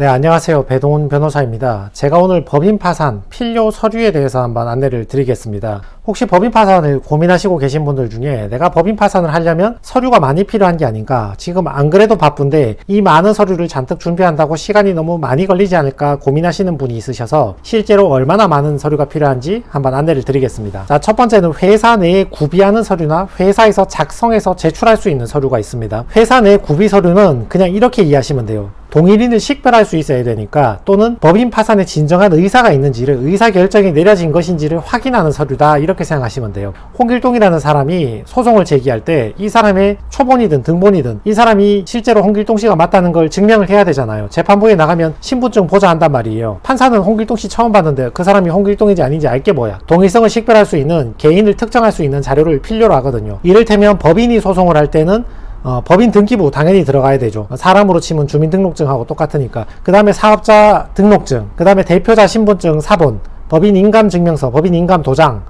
네, 안녕하세요. 배동훈 변호사입니다. 제가 오늘 법인 파산 필요 서류에 대해서 한번 안내를 드리겠습니다. 혹시 법인 파산을 고민하시고 계신 분들 중에 내가 법인 파산을 하려면 서류가 많이 필요한 게 아닌가, 지금 안 그래도 바쁜데 이 많은 서류를 잔뜩 준비한다고 시간이 너무 많이 걸리지 않을까 고민하시는 분이 있으셔서 실제로 얼마나 많은 서류가 필요한지 한번 안내를 드리겠습니다. 자, 첫 번째는 회사 내에 구비하는 서류나 회사에서 작성해서 제출할 수 있는 서류가 있습니다. 회사 내 구비 서류는 그냥 이렇게 이해하시면 돼요. 동일인을 식별할 수 있어야 되니까, 또는 법인 파산에 진정한 의사가 있는지를, 의사결정이 내려진 것인지를 확인하는 서류다, 이렇게 생각하시면 돼요. 홍길동이라는 사람이 소송을 제기할 때 이 사람의 초본이든 등본이든 이 사람이 실제로 홍길동 씨가 맞다는 걸 증명을 해야 되잖아요. 재판부에 나가면 신분증 보자 한단 말이에요. 판사는 홍길동 씨 처음 봤는데 그 사람이 홍길동인지 아닌지 알게 뭐야. 동일성을 식별할 수 있는, 개인을 특정할 수 있는 자료를 필요로 하거든요. 이를테면 법인이 소송을 할 때는 법인 등기부 당연히 들어가야 되죠. 사람으로 치면 주민등록증하고 똑같으니까. 그 다음에 사업자 등록증, 그 다음에 대표자 신분증 사본, 법인 인감증명서, 법인 인감도장.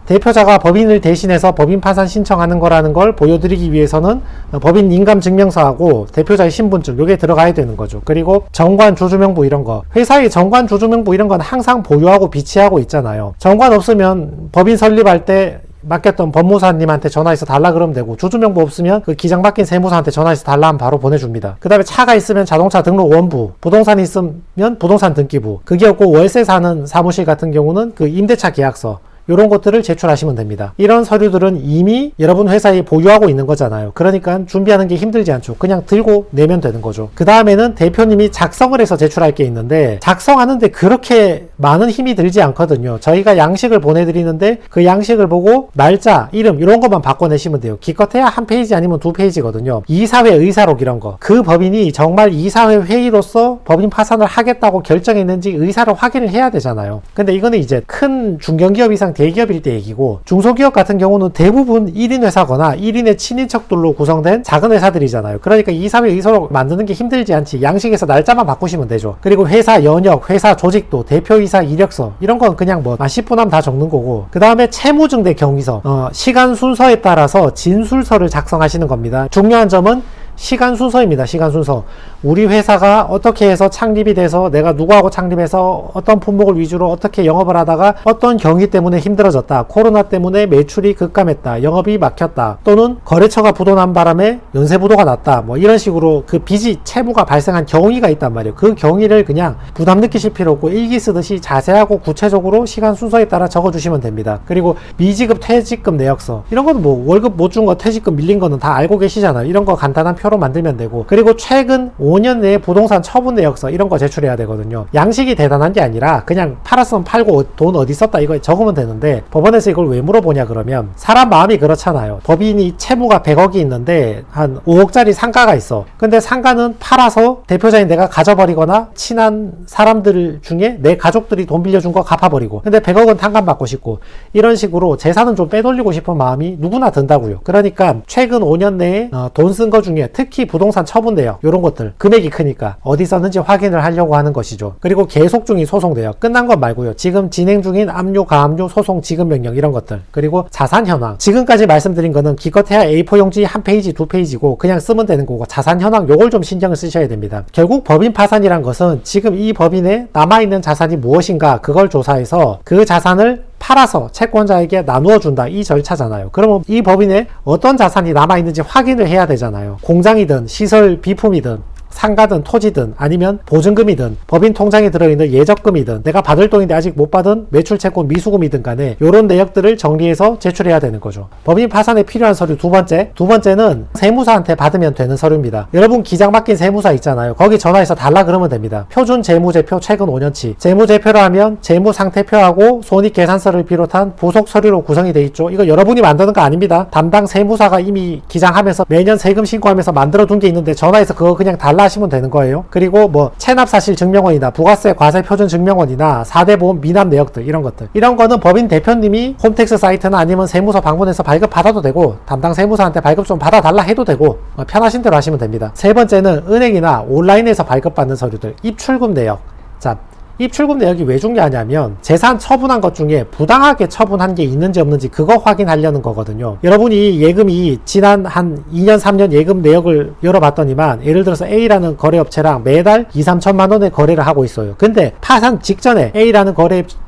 대표자가 법인을 대신해서 법인 파산 신청하는 거라는 걸 보여드리기 위해서는 법인 인감증명서하고 대표자의 신분증, 요게 들어가야 되는 거죠. 그리고 정관 주주명부 이런 거, 회사의 정관 주주명부 이런 건 항상 보유하고 비치하고 있잖아요. 정관 없으면 법인 설립할 때 맡겼던 법무사님한테 전화해서 달라 그러면 되고, 주주명부 없으면 그 기장 맡긴 세무사한테 전화해서 달라 하면 바로 보내줍니다. 그 다음에 차가 있으면 자동차 등록 원부, 부동산이 있으면 부동산 등기부, 그게 없고 월세 사는 사무실 같은 경우는 그 임대차 계약서, 이런 것들을 제출하시면 됩니다. 이런 서류들은 이미 여러분 회사에 보유하고 있는 거잖아요. 그러니까 준비하는 게 힘들지 않죠. 그냥 들고 내면 되는 거죠. 그 다음에는 대표님이 작성을 해서 제출할 게 있는데, 작성하는데 그렇게 많은 힘이 들지 않거든요. 저희가 양식을 보내드리는데 그 양식을 보고 날짜, 이름 이런 것만 바꿔내시면 돼요. 기껏해야 한 페이지 아니면 두 페이지거든요. 이사회 의사록 이런 거, 그 법인이 정말 이사회 회의로서 법인 파산을 하겠다고 결정했는지 의사를 확인을 해야 되잖아요. 근데 이거는 이제 큰 중견기업 이상 대기업일 때 얘기고, 중소기업 같은 경우는 대부분 1인 회사거나 1인의 친인척들로 구성된 작은 회사들이잖아요. 그러니까 이사회 의사록 만드는 게 힘들지 않지. 양식에서 날짜만 바꾸시면 되죠. 그리고 회사 연역, 회사 조직도, 대표이사 이력서 이런 건 그냥 뭐 10분 하면 다 적는 거고, 그 다음에 채무증대 경위서, 시간 순서에 따라서 진술서를 작성하시는 겁니다. 중요한 점은 시간 순서입니다. 시간 순서. 우리 회사가 어떻게 해서 창립이 돼서, 내가 누구하고 창립해서 어떤 품목을 위주로 어떻게 영업을 하다가 어떤 경위 때문에 힘들어졌다, 코로나 때문에 매출이 급감했다, 영업이 막혔다, 또는 거래처가 부도난 바람에 연쇄부도가 났다, 뭐 이런 식으로 그 빚이, 채무가 발생한 경위가 있단 말이에요. 그 경위를 그냥 부담 느끼실 필요 없고 일기 쓰듯이 자세하고 구체적으로 시간 순서에 따라 적어주시면 됩니다. 그리고 미지급 퇴직금 내역서, 이런 건 뭐 월급 못 준 거, 퇴직금 밀린 거는 다 알고 계시잖아요. 이런 거 간단한 표로 만들면 되고, 그리고 최근 5년 내에 부동산 처분 내역서 이런 거 제출해야 되거든요. 양식이 대단한 게 아니라 그냥 팔았으면 팔고 돈 어디 썼다 이거 적으면 되는데, 법원에서 이걸 왜 물어보냐 그러면, 사람 마음이 그렇잖아요. 법인이 채무가 100억이 있는데 한 5억짜리 상가가 있어. 근데 상가는 팔아서 대표자인 내가 가져버리거나 친한 사람들 중에 내 가족들이 돈 빌려준 거 갚아버리고, 근데 100억은 탕감받고 싶고, 이런 식으로 재산은 좀 빼돌리고 싶은 마음이 누구나 든다고요. 그러니까 최근 5년 내에 돈 쓴 거 중에 특히 부동산 처분 내역 이런 것들, 금액이 크니까 어디 썼는지 확인을 하려고 하는 것이죠. 그리고 계속 중인 소송 내역, 끝난 것 말고요. 지금 진행 중인 압류, 가압류, 소송 지급 명령 이런 것들, 그리고 자산 현황. 지금까지 말씀드린 거는 기껏해야 A4 용지 한 페이지, 두 페이지고 그냥 쓰면 되는 거고, 자산 현황 요걸 좀 신경을 쓰셔야 됩니다. 결국 법인 파산이란 것은 지금 이 법인에 남아있는 자산이 무엇인가, 그걸 조사해서 그 자산을 팔아서 채권자에게 나누어 준다, 이 절차잖아요. 그러면 이 법인에 어떤 자산이 남아있는지 확인을 해야 되잖아요. 공장이든 시설 비품이든 상가든 토지든 아니면 보증금이든 법인 통장에 들어있는 예적금이든 내가 받을 돈인데 아직 못 받은 매출채권 미수금이든 간에 이런 내역들을 정리해서 제출해야 되는 거죠. 법인 파산에 필요한 서류 두 번째는 세무사한테 받으면 되는 서류입니다. 여러분 기장 맡긴 세무사 있잖아요. 거기 전화해서 달라 그러면 됩니다. 표준 재무제표 최근 5년치, 재무제표로 하면 재무상태표하고 손익계산서를 비롯한 부속 서류로 구성이 돼 있죠. 이거 여러분이 만드는 거 아닙니다. 담당 세무사가 이미 기장하면서 매년 세금 신고하면서 만들어 둔 게 있는데 전화해서 그거 그냥 달라 하시면 되는 거예요. 그리고 뭐 체납사실 증명원이나 부가세 과세 표준 증명원이나 4대 보험 미납 내역들, 이런 것들, 이런 거는 법인 대표님이 홈택스 사이트나 아니면 세무서 방문해서 발급 받아도 되고, 담당 세무사한테 발급 좀 받아달라 해도 되고, 편하신 대로 하시면 됩니다. 세 번째는 은행이나 온라인에서 발급받는 서류들, 입출금 내역. 자, 입출금 내역이 왜 중요하냐면 재산 처분한 것 중에 부당하게 처분한 게 있는지 없는지 그거 확인하려는 거거든요. 여러분이 예금이 지난 한 2년 3년 예금 내역을 열어봤더니만 예를 들어서 A라는 거래업체랑 매달 2, 3천만 원의 거래를 하고 있어요. 근데 파산 직전에 A라는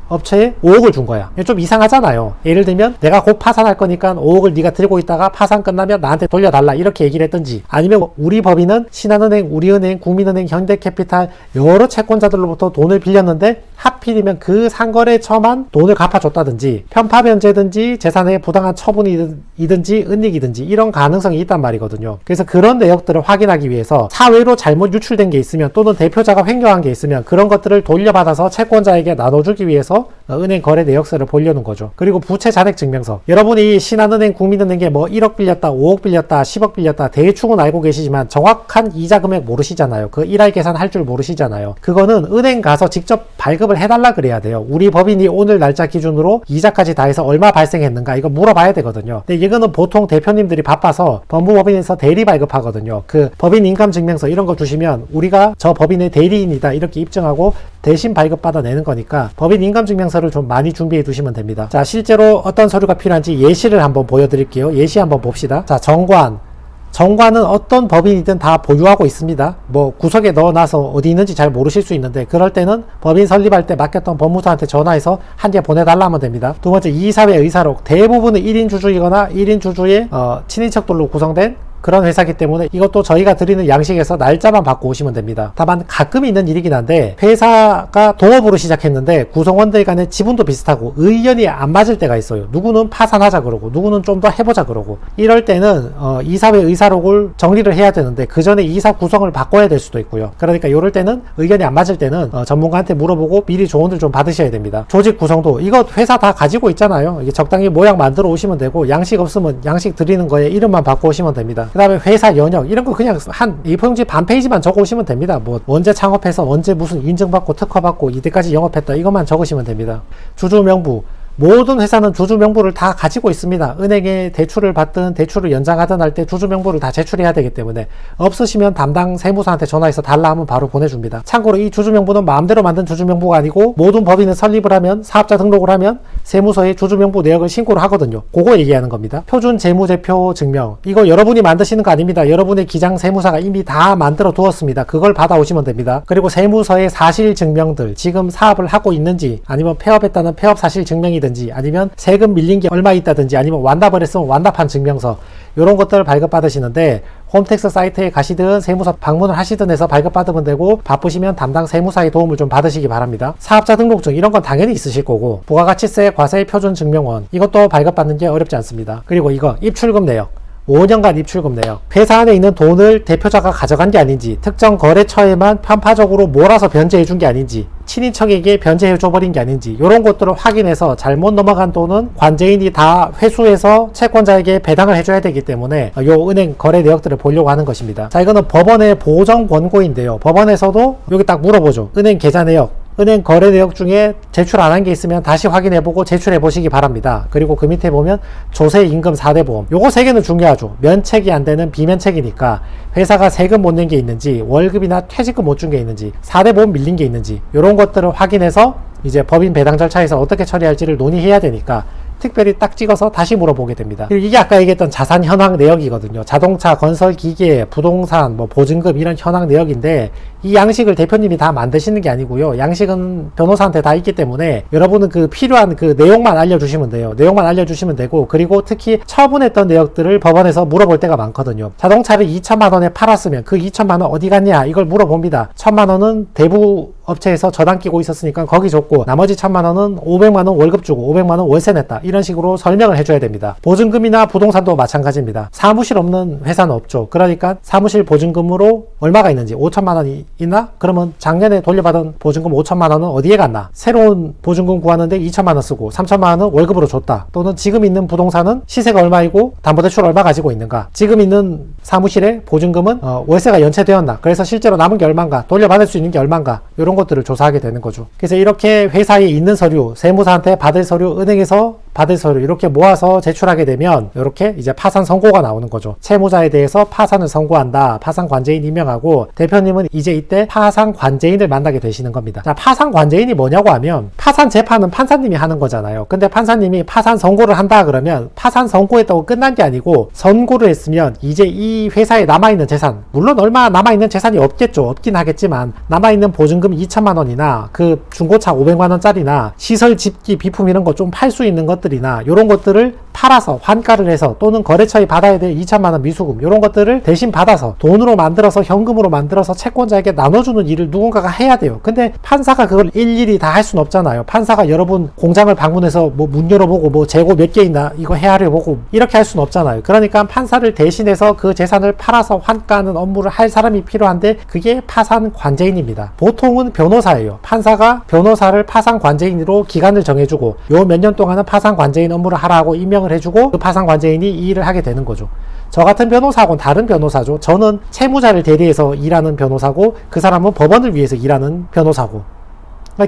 업체에 5억을 준 거야. 좀 이상하잖아요. 예를 들면 내가 곧 파산할 거니까 5억을 네가 들고 있다가 파산 끝나면 나한테 돌려달라 이렇게 얘기를 했든지, 아니면 우리 법인은 신한은행, 우리은행, 국민은행, 현대캐피탈 여러 채권자들로부터 돈을 빌렸는데 하필이면 그 상거래처만 돈을 갚아줬다든지 편파변제든지 재산의 부당한 처분이든지 은닉이든지 이런 가능성이 있단 말이거든요. 그래서 그런 내역들을 확인하기 위해서 사회로 잘못 유출된 게 있으면 또는 대표자가 횡령한 게 있으면 그런 것들을 돌려받아서 채권자에게 나눠주기 위해서 은행 거래 내역서를 보려는 거죠. 그리고 부채 잔액 증명서. 여러분이 신한은행, 국민은행에 뭐 1억 빌렸다, 5억 빌렸다, 10억 빌렸다 대충은 알고 계시지만 정확한 이자 금액 모르시잖아요. 그 일할 계산 할 줄 모르시잖아요. 그거는 은행 가서 직접 발급을 해달라 그래야 돼요. 우리 법인이 오늘 날짜 기준으로 이자까지 다 해서 얼마 발생했는가 이거 물어봐야 되거든요. 근데 이거는 보통 대표님들이 바빠서 법무법인에서 대리 발급하거든요. 그 법인 인감 증명서 이런 거 주시면 우리가 저 법인의 대리인이다 이렇게 입증하고 대신 발급받아 내는 거니까 법인 인감증명서를 좀 많이 준비해 두시면 됩니다. 자, 실제로 어떤 서류가 필요한지 예시를 한번 보여드릴게요. 예시 한번 봅시다. 자, 정관은 어떤 법인이든 다 보유하고 있습니다. 뭐 구석에 넣어놔서 어디 있는지 잘 모르실 수 있는데 그럴 때는 법인 설립할 때 맡겼던 법무사한테 전화해서 한 개 보내달라 하면 됩니다. 두 번째, 이사회 의사록. 대부분은 1인 주주이거나 1인 주주의 친인척들로 구성된 그런 회사이기 때문에 이것도 저희가 드리는 양식에서 날짜만 받고 오시면 됩니다. 다만 가끔 있는 일이긴 한데 회사가 동업으로 시작했는데 구성원들 간의 지분도 비슷하고 의견이 안 맞을 때가 있어요. 누구는 파산하자 그러고 누구는 좀 더 해보자 그러고 이럴 때는 이사회 의사록을 정리를 해야 되는데 그 전에 이사 구성을 바꿔야 될 수도 있고요. 그러니까 이럴 때는 의견이 안 맞을 때는 전문가한테 물어보고 미리 조언을 좀 받으셔야 됩니다. 조직 구성도 이거 회사 다 가지고 있잖아요. 이게 적당히 모양 만들어 오시면 되고 양식 없으면 양식 드리는 거에 이름만 바꿔 오시면 됩니다. 그 다음에 회사 연역 이런 거 그냥 한 A4용지 반 페이지만 적어 오시면 됩니다. 뭐 언제 창업해서 언제 무슨 인증받고 특허받고 이때까지 영업했다 이것만 적으시면 됩니다. 주주 명부. 모든 회사는 주주 명부를 다 가지고 있습니다. 은행에 대출을 받든 대출을 연장하든 할 때 주주 명부를 다 제출해야 되기 때문에 없으시면 담당 세무사한테 전화해서 달라 하면 바로 보내줍니다. 참고로 이 주주 명부는 마음대로 만든 주주 명부가 아니고 모든 법인을 설립을 하면 사업자 등록을 하면 세무서에 주주 명부 내역을 신고를 하거든요. 그거 얘기하는 겁니다. 표준 재무제표 증명 이거 여러분이 만드시는 거 아닙니다. 여러분의 기장 세무사가 이미 다 만들어 두었습니다. 그걸 받아오시면 됩니다. 그리고 세무서의 사실 증명들 지금 사업을 하고 있는지 아니면 폐업했다는 폐업 사실 증명이든 아니면 세금 밀린 게 얼마 있다든지 아니면 완납을 했으면 완납한 증명서 이런 것들을 발급받으시는데 홈택스 사이트에 가시든 세무서 방문을 하시든 해서 발급받으면 되고 바쁘시면 담당 세무사의 도움을 좀 받으시기 바랍니다. 사업자 등록증 이런 건 당연히 있으실 거고 부가가치세 과세 표준 증명원 이것도 발급받는 게 어렵지 않습니다. 그리고 이거 입출금 내역 5년간 입출금 내역 회사 안에 있는 돈을 대표자가 가져간 게 아닌지 특정 거래처에만 편파적으로 몰아서 변제해 준 게 아닌지 친인척에게 변제해 줘버린 게 아닌지 이런 것들을 확인해서 잘못 넘어간 돈은 관제인이 다 회수해서 채권자에게 배당을 해줘야 되기 때문에 요 은행 거래 내역들을 보려고 하는 것입니다. 자, 이거는 법원의 보정 권고인데요. 법원에서도 여기 딱 물어보죠. 은행 계좌 내역 은행 거래 내역 중에 제출 안 한 게 있으면 다시 확인해보고 제출해 보시기 바랍니다. 그리고 그 밑에 보면 조세, 임금, 4대 보험 요거 3개는 중요하죠. 면책이 안 되는 비면책이니까 회사가 세금 못 낸 게 있는지 월급이나 퇴직금 못 준 게 있는지 4대 보험 밀린 게 있는지 이런 것들을 확인해서 이제 법인 배당 절차에서 어떻게 처리할지를 논의해야 되니까 특별히 딱 찍어서 다시 물어보게 됩니다. 그리고 이게 아까 얘기했던 자산 현황 내역이거든요. 자동차, 건설, 기계, 부동산, 뭐 보증금 이런 현황 내역인데 이 양식을 대표님이 다 만드시는 게 아니고요. 양식은 변호사한테 다 있기 때문에 여러분은 그 필요한 그 내용만 알려주시면 돼요. 내용만 알려주시면 되고 그리고 특히 처분했던 내역들을 법원에서 물어볼 때가 많거든요. 자동차를 2천만 원에 팔았으면 그 2천만 원 어디 갔냐 이걸 물어봅니다. 1,000만 원은 대부 업체에서 저당 끼고 있었으니까 거기 줬고 나머지 1,000만 원은 500만 원 월급 주고 500만 원 월세 냈다. 이런 식으로 설명을 해줘야 됩니다. 보증금이나 부동산도 마찬가지입니다. 사무실 없는 회사는 없죠. 그러니까 사무실 보증금으로 얼마가 있는지 5천만 원이 있나? 그러면 작년에 돌려받은 보증금 5천만 원은 어디에 갔나? 새로운 보증금 구하는데 2천만 원 쓰고 3천만 원은 월급으로 줬다. 또는 지금 있는 부동산은 시세가 얼마이고 담보대출 얼마 가지고 있는가? 지금 있는 사무실의 보증금은 월세가 연체되었나? 그래서 실제로 남은 게 얼마인가? 돌려받을 수 있는 게 얼마인가? 이런 것들을 조사하게 되는 거죠. 그래서 이렇게 회사에 있는 서류, 세무사한테 받을 서류, 은행에서 받을 서류 이렇게 모아서 제출하게 되면 이렇게 이제 파산 선고가 나오는 거죠. 채무자에 대해서 파산을 선고한다. 파산 관제인 임명하고 대표님은 이제 이때 파산 관제인을 만나게 되시는 겁니다. 자, 파산 관제인이 뭐냐고 하면 파산 재판은 판사님이 하는 거잖아요. 근데 판사님이 파산 선고를 한다 그러면 파산 선고했다고 끝난 게 아니고 선고를 했으면 이제 이 회사에 남아있는 재산, 물론 얼마 남아있는 재산이 없겠죠. 없긴 하겠지만 남아있는 보증금 2천만 원이나 그 중고차 500만 원짜리나 시설 집기 비품 이런 거 좀 팔 수 있는 것들이나 이런 것들을 팔아서 환가를 해서 또는 거래처에 받아야 될 2천만 원 미수금 이런 것들을 대신 받아서 돈으로 만들어서 현금으로 만들어서 채권자에게 나눠주는 일을 누군가가 해야 돼요. 근데 판사가 그걸 일일이 다 할 수는 없잖아요. 판사가 여러분 공장을 방문해서 뭐 문 열어보고 뭐 재고 몇 개 있나 이거 헤아려 보고 이렇게 할 수는 없잖아요. 그러니까 판사를 대신해서 그 재산을 팔아서 환가하는 업무를 할 사람이 필요한데 그게 파산 관제인입니다. 보통은 변호사예요. 판사가 변호사를 파산 관제인으로 기간을 정해주고 요 몇 년 동안은 파산 관제인 업무를 하라고 임명을 해주고 그 파산 관제인이 이 일을 하게 되는 거죠. 저 같은 변호사하고는 다른 변호사죠. 저는 채무자를 대리해서 일하는 변호사고 그 사람은 법원을 위해서 일하는 변호사고,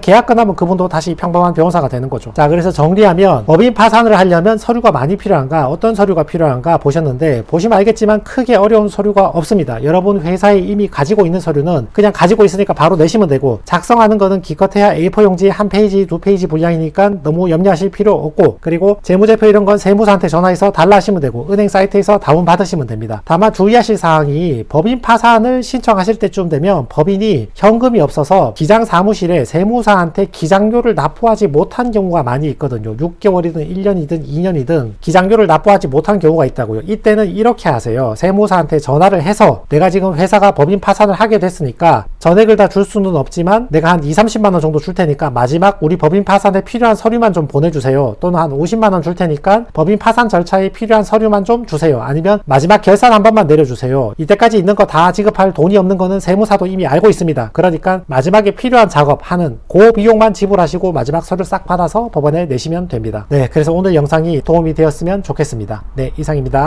계약 끝나면 그분도 다시 평범한 변호사가 되는 거죠. 자, 그래서 정리하면 법인 파산을 하려면 서류가 많이 필요한가, 어떤 서류가 필요한가 보셨는데 보시면 알겠지만 크게 어려운 서류가 없습니다. 여러분 회사에 이미 가지고 있는 서류는 그냥 가지고 있으니까 바로 내시면 되고, 작성하는 거는 기껏해야 A4 용지 한 페이지, 두 페이지 분량이니까 너무 염려하실 필요 없고, 그리고 재무제표 이런 건 세무사한테 전화해서 달라하시면 되고 은행 사이트에서 다운 받으시면 됩니다. 다만 주의하실 사항이 법인 파산을 신청하실 때쯤 되면 법인이 현금이 없어서 기장 사무실에 세무사한테 기장료를 납부하지 못한 경우가 많이 있거든요. 6개월이든 1년이든 2년이든 기장료를 납부하지 못한 경우가 있다고요. 이때는 이렇게 하세요. 세무사한테 전화를 해서 내가 지금 회사가 법인 파산을 하게 됐으니까 전액을 다 줄 수는 없지만 내가 한 2~30만 원 정도 줄 테니까 마지막 우리 법인 파산에 필요한 서류만 좀 보내주세요. 또는 한 50만 원 줄 테니까 법인 파산 절차에 필요한 서류만 좀 주세요. 아니면 마지막 결산 한 번만 내려주세요. 이때까지 있는 거 다 지급할 돈이 없는 거는 세무사도 이미 알고 있습니다. 그러니까 마지막에 필요한 작업하는 그 비용만 지불하시고 마지막 서류 싹 받아서 법원에 내시면 됩니다. 네, 그래서 오늘 영상이 도움이 되었으면 좋겠습니다. 네, 이상입니다.